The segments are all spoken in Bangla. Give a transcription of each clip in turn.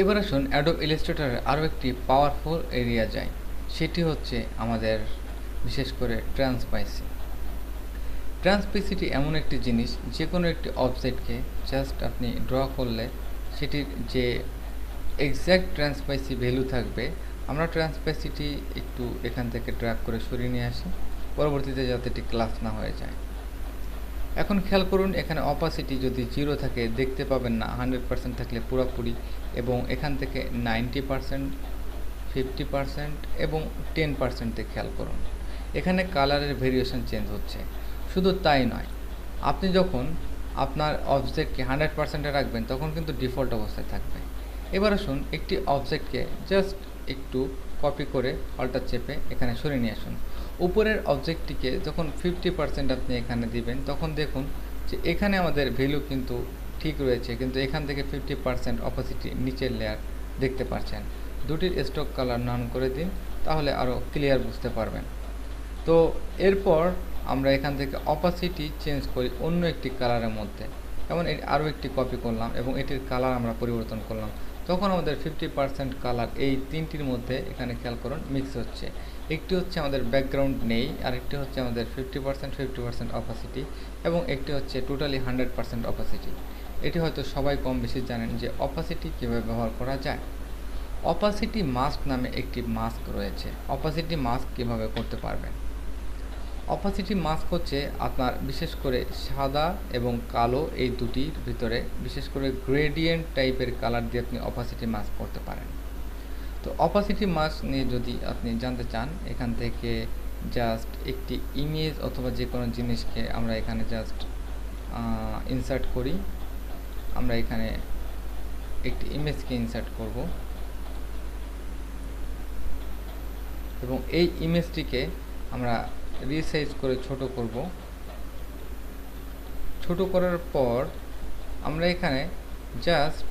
এবার আসুন অ্যাডোব ইলাস্ট্রেটরের আরও একটি পাওয়ারফুল এরিয়া যায়, সেটি হচ্ছে আমাদের বিশেষ করে ট্রান্সপেসিটি এমন একটি জিনিস, যে কোনো একটি অবজেক্টকে জাস্ট আপনি ড্র করলে সেটির যে এক্স্যাক্ট ট্রান্সপেসি ভ্যালু থাকবে, আমরা ট্রান্সপেসিটি একটু এখান থেকে ড্র্যাগ করে সরিয়ে নিয়ে আসি, পরবর্তীতে যাতে এটি ক্লাস না হয়ে যায়। এখন খেয়াল করুন, এখানে অপাসিটি যদি 0 থাকে দেখতে পাবেন না, 100% থাকলে পুরোপুরি, এবং এখান থেকে 90%, 50% এবং 10%-এ খেয়াল করুন, এখানে কালারের ভেরিয়েশন চেঞ্জ হচ্ছে। শুধু তাই নয়, আপনি যখন আপনার অবজেক্টকে 100%-এ রাখবেন তখন কিন্তু ডিফল্ট অবস্থায় থাকবে। এবার আসুন একটি অবজেক্টকে জাস্ট একটু কপি করে অল্টার চেপে এখানে সরিয়ে নিয়ে আসুন। উপরের অবজেক্টটিকে যখন 50% আপনি এখানে দিবেন তখন দেখুন যে এখানে আমাদের ভ্যালু কিন্তু ঠিক রয়েছে, কিন্তু এখান থেকে 50% অপাসিটি নিচের লেয়ার দেখতে পাচ্ছেন। দুটির স্ট্রোক কালার নান করে দিন, তাহলে আরও ক্লিয়ার বুঝতে পারবেন। তো এরপর আমরা এখান থেকে অপাসিটি চেঞ্জ করি অন্য একটি কালারের মধ্যে, যেমন আরও একটি কপি করলাম এবং এটির কালার আমরা পরিবর্তন করলাম, তখন আমাদের 50% কালার এই তিনটির মধ্যে এখানে খেয়াল করুন মিক্স হচ্ছে। একটি হচ্ছে আমাদের ব্যাকগ্রাউন্ড নেই, আরেকটি হচ্ছে আমাদের 50% অপাসিটি, এবং একটি হচ্ছে টোটালি 100% অপাসিটি। এটি হয়তো সবাই কম বেশি জানেন যে অপাসিটি কীভাবে ব্যবহার করা যায়। অপাসিটি মাস্ক নামে একটি মাস্ক রয়েছে। অপাসিটি মাস্ক কীভাবে করতে পারবেন? অপাসিটি মাস্ক হচ্ছে আপনার বিশেষ করে সাদা এবং কালো এই দুটির ভিতরে বিশেষ করে গ্রেডিয়েন্ট টাইপের কালার দিয়ে আপনি অপাসিটি মাস্ক করতে পারেন। তো অপাসিটি মাস্ক নিয়ে যদি আপনি জানতে চান, এখান থেকে জাস্ট একটি ইমেজ অথবা যে কোনো জিনিসকে আমরা এখানে জাস্ট ইনসার্ট করি। আমরা এখানে একটি ইমেজকে ইনসার্ট করব এবং এই ইমেজটিকে আমরা রিসাইজ করে ছোট করব। ছোট করার পর আমরা এখানে জাস্ট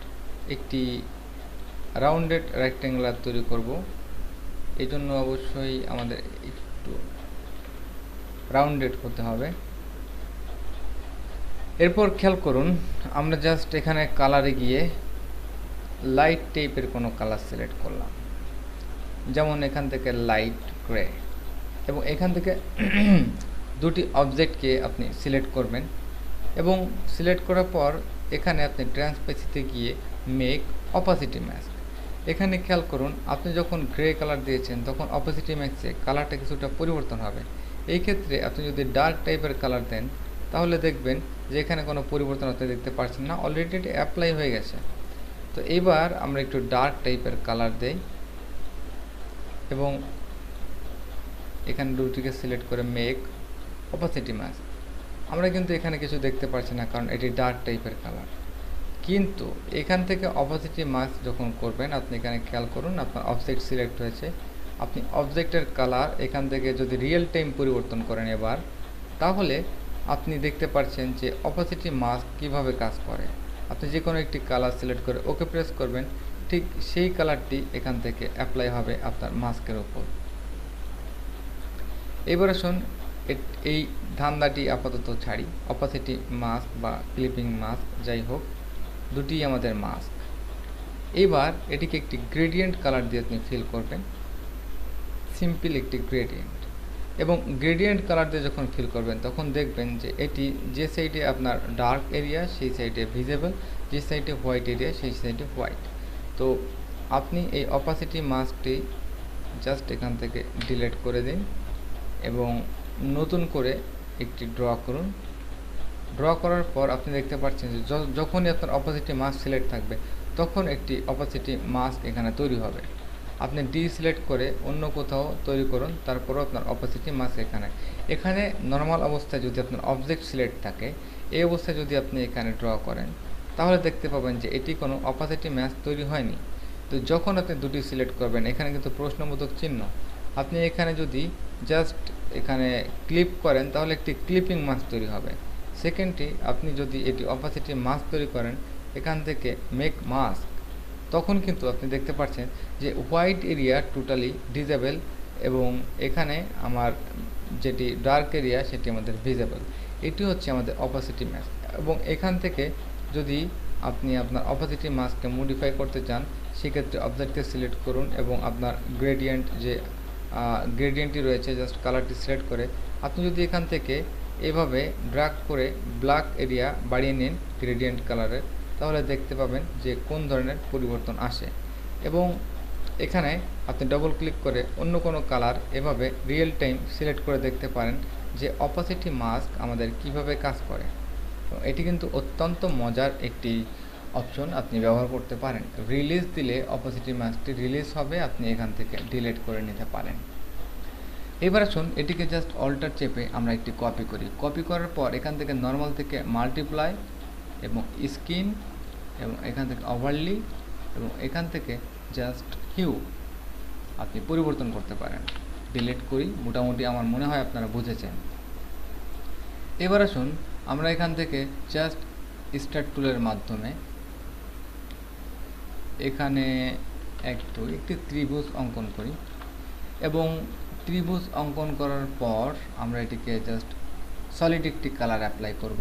একটি রাউন্ডেড রেক্ট্যাঙ্গুলার তৈরি করব। এই জন্য অবশ্যই আমাদের একটু রাউন্ডেড করতে হবে। এরপর খেয়াল করুন, আমরা জাস্ট এখানে কালারে গিয়ে লাইট টাইপের কোনো কালার সিলেক্ট করলাম, যেমন এখান থেকে লাইট গ্রে, এবং এখান থেকে দুটি অবজেক্টকে আপনি সিলেক্ট করবেন এবং সিলেক্ট করার পর এখানে আপনি ট্রান্সপেসিতে গিয়ে মেক অপাসিটি ম্যাস্ক। এখানে খেয়াল করুন, আপনি যখন গ্রে কালার দিয়েছেন তখন অপাসিটি ম্যাক্সে কালারটা কিছুটা পরিবর্তন হবে। এই ক্ষেত্রে আপনি যদি ডার্ক টাইপের কালার দেন তাহলে দেখবেন যে এখানে কোনো পরিবর্তন আপনি দেখতে পাচ্ছেন না, অলরেডি এটি অ্যাপ্লাই হয়ে গেছে। তো এবার আমরা একটু ডার্ক টাইপের কালার দেই এবং এখানে দুটিকে সিলেক্ট করে মেক অপাসিটি মাস্ক। আমরা কিন্তু এখানে কিছু দেখতে পাচ্ছি না, কারণ এটি ডার্ক টাইপের কালার। কিন্তু এখান থেকে অপাসিটি মাস্ক যখন করবেন, আপনি এখানে খেয়াল করুন আপনার অবজেক্ট সিলেক্ট হয়েছে। আপনি অবজেক্টের কালার এখান থেকে যদি রিয়েল টাইম পরিবর্তন করেন এবার, তাহলে আপনি দেখতে পাচ্ছেন যে অপাসিটি মাস্ক কিভাবে কাজ করে। আপনি যে কোনো একটি কালার সিলেক্ট করে ওকে প্রেস করবেন, ঠিক সেই কালারটি এখান থেকে অ্যাপ্লাই হবে আপনার মাস্কের উপর। এবার আসুন এই ধান্দাটি আপাতত ছাড়ি। অপাসিটি মাস্ক বা ক্লিপিং মাস্ক যাই হোক, দুটি আমাদের মাস্ক। এবার এটিকে একটি গ্রেডিয়েন্ট কালার দিয়ে আপনি ফিল করবেন, সিম্পল একটি গ্রেডিয়েন্ট। এবং গ্রেডিয়েন্ট কালার দিয়ে যখন ফিল করবেন তখন দেখবেন যে এটি যে সাইডে আপনার ডার্ক এরিয়া সেই সাইডে ভিজিবল, যে সাইডে হোয়াইট এরিয়া সেই সাইডে হোয়াইট। তো আপনি এই অপাসিটি মাস্কটি জাস্ট এখান থেকে ডিলিট করে দিন এবং নতুন করে একটি ড্র করুন। ড্র করার পর আপনি দেখতে পাচ্ছেন যে যখনই আপনার অপাসিটি মাস্ক সিলেক্ট থাকবে তখন একটি অপাসিটি মাস্ক এখানে তৈরি হবে। আপনি সিলেক্ট করে অন্য কোথাও তৈরি করুন, তারপরও আপনার অপাসিটি মাস্ক এখানে নর্মাল অবস্থায় যদি আপনার অবজেক্ট সিলেক্ট থাকে, এই অবস্থায় যদি আপনি এখানে ড্র করেন তাহলে দেখতে পাবেন যে এটি কোনো অপাসিটি মাস্ক তৈরি হয়নি। তো যখন আপনি দুটি সিলেক্ট করবেন, এখানে কিন্তু প্রশ্নবোধক চিহ্ন, আপনি এখানে যদি জাস্ট এখানে ক্লিপ করেন তাহলে একটি ক্লিপিং মাস্ক তৈরি হবে। সেকেন্ডটি, আপনি যদি এটি অপাসিটি মাস্ক তৈরি করেন এখান থেকে মেক মাস্ক, তখন কিন্তু আপনি দেখতে পাচ্ছেন যে হোয়াইট এরিয়া টোটালি ডিজেবল এবং এখানে আমার যেটি ডার্ক এরিয়া সেটি আমাদের ভিজিবল। এটি হচ্ছে আমাদের অপাসিটি মাস্ক। এবং এখান থেকে যদি আপনি আপনার অপাসিটি মাস্ককে মডিফাই করতে চান, সেক্ষেত্রে অবজেক্টকে সিলেক্ট করুন এবং আপনার গ্রেডিয়েন্টটি রয়েছে জাস্ট কালারটি সিলেক্ট করে আপনি যদি এখান থেকে এভাবে ড্র্যাগ করে ব্ল্যাক এরিয়া বাড়িয়ে নিন গ্রেডিয়েন্ট কালারের, তাহলে দেখতে পাবেন যে কোন ধরনের পরিবর্তন আসে। এবং এখানে আপনি ডবল ক্লিক করে অন্য কোনো কালার এভাবে রিয়েল টাইম সিলেক্ট করে দেখতে পারেন যে অপাসিটি মাস্ক আমাদের কিভাবে কাজ করে। তো এটি কিন্তু অত্যন্ত মজার একটি অপশন, আপনি ব্যবহার করতে পারেন। রিলিজ দিলে অপাসিটি মাস্কটি রিলিজ হবে, আপনি এখান থেকে ডিলিট করে নিতে পারেন। এবার আসুন এটিকে জাস্ট অল্টার চেপে আমরা একটি কপি করি। কপি করার পর এখান থেকে নর্মাল থেকে মাল্টিপ্লাই এবং স্কিন এবং এখান থেকে ওভারলি এবং এখান থেকে জাস্ট হিউ আপনি পরিবর্তন করতে পারেন। ডিলিট করি, মোটামুটি আমার মনে হয় আপনারা বুঝেছেন। এবার আসুন আমরা এখান থেকে জাস্ট স্টার্ট টুলের মাধ্যমে এখানে একটি ত্রিভুজ অঙ্কন করি এবং ত্রিভুজ অঙ্কন করার পর আমরা এটিকে জাস্ট সলিড একটি কালার অ্যাপ্লাই করব।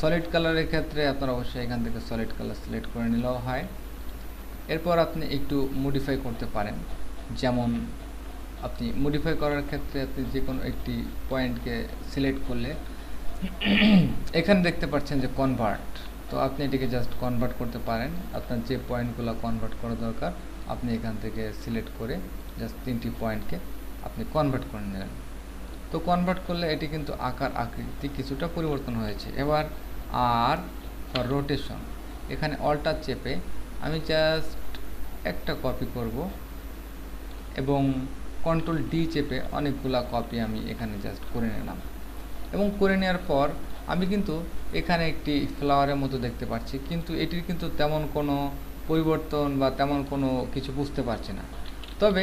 সলিড কালারের ক্ষেত্রে আপনারা অবশ্যই এখান থেকে সলিড কালার সিলেক্ট করে নিলেও হয়। এরপর আপনি একটু মডিফাই করতে পারেন, যেমন আপনি মডিফাই করার ক্ষেত্রে আপনি যে কোনো একটি পয়েন্টকে সিলেক্ট করলে এখানে দেখতে পাচ্ছেন যে কনভার্ট, তো আপনি এটিকে জাস্ট কনভার্ট করতে পারেন। আপনার যে পয়েন্টগুলো কনভার্ট করা দরকার আপনি এখান থেকে সিলেক্ট করে জাস্ট 3টি পয়েন্টকে আপনি কনভার্ট করে নিলেন। তো কনভার্ট করলে এটি কিন্তু আকার আকৃতি কিছুটা পরিবর্তন হয়েছে। এবার আর ফর রোটেশন এখানে অল্টার চেপে আমি জাস্ট একটা কপি করব এবং কন্ট্রোল ডি চেপে অনেকগুলা কপি আমি এখানে জাস্ট করে নিলাম। এবং করে নেওয়ার পর আমি কিন্তু এখানে একটি ফ্লাওয়ারের মতো দেখতে পাচ্ছি, কিন্তু এটির কিন্তু তেমন কোনো পরিবর্তন বা তেমন কোনো কিছু বুঝতে পারছি না। তবে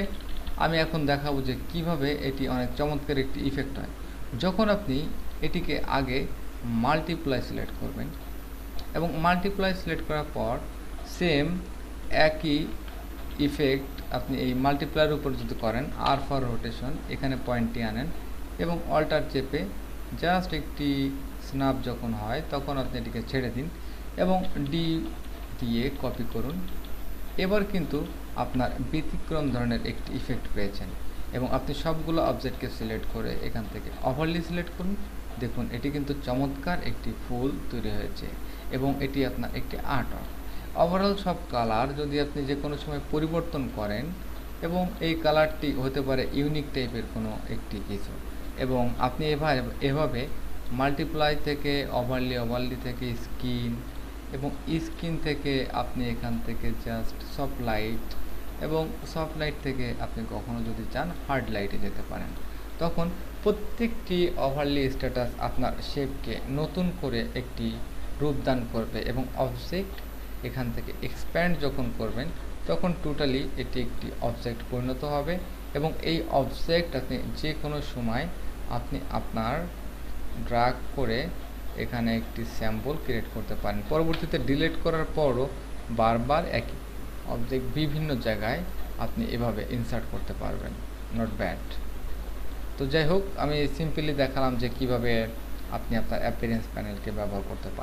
আমি এখন দেখাবো যে কিভাবে এটি অনেক চমৎকার একটি ইফেক্ট হয়। যখন আপনি এটিকে আগে মাল্টিপ্লাই সিলেক্ট করবেন এবং মাল্টিপ্লাই সিলেক্ট করার পর সেম একই ইফেক্ট আপনি এই মাল্টিপ্লাইয়ের উপর যদি করেন, আর ফর রোটেশন এখানে পয়েন্টটি আনেন এবং অল্টার চেপে জাস্ট একটি স্ন্যাপ যখন হয় তখন আপনি এটিকে ছেড়ে দিন এবং ডি দিয়ে কপি করুন। এবার কিন্তু আপনার ব্যতিক্রম ধরনের একটি ইফেক্ট পেয়েছেন এবং আপনি সবগুলো অবজেক্টকে সিলেক্ট করে এখান থেকে ওভারলি সিলেক্ট করুন। দেখুন এটি কিন্তু চমৎকার একটি ফুল তৈরি হয়েছে এবং এটি আপনার একটি আর্ট। ওভারঅল সব কালার যদি আপনি যে কোনো সময় পরিবর্তন করেন এবং এই কালারটি হতে পারে ইউনিক টাইপের কোনো একটি কিছু, এবং আপনি এভাবে মাল্টিপ্লাই থেকে ওভারলি থেকে স্কিন এবং স্কিন থেকে আপনি এখান থেকে জাস্ট সফট লাইট এবং সফট লাইট থেকে আপনি কখনো যদি চান হার্ড লাইটে যেতে পারেন। তখন প্রত্যেকটি ওভারলি স্ট্যাটাস আপনার শেপকে নতুন করে একটি রূপদান করবে এবং অবজেক্ট এখান থেকে এক্সপ্যান্ড যখন করবেন তখন টোটালি এটি একটি অবজেক্ট পরিণত হবে এবং এই অবজেক্ট আপনি যে কোনো সময় আপনি আপনার ড্র্যাগ করে এখানে একটি স্যাম্পল ক্রিয়েট করতে পারেন। পরবর্তীতে ডিলিট করার পরও বারবার একই অবজেক্ট বিভিন্ন জায়গায় আপনি এভাবে ইনসার্ট করতে পারবেন। Not bad. তো যাই হোক, আমি সিম্পলি দেখালাম যে কিভাবে আপনি আপনার অ্যাপিয়ারেন্স প্যানেলকে ব্যবহার করতে পারেন।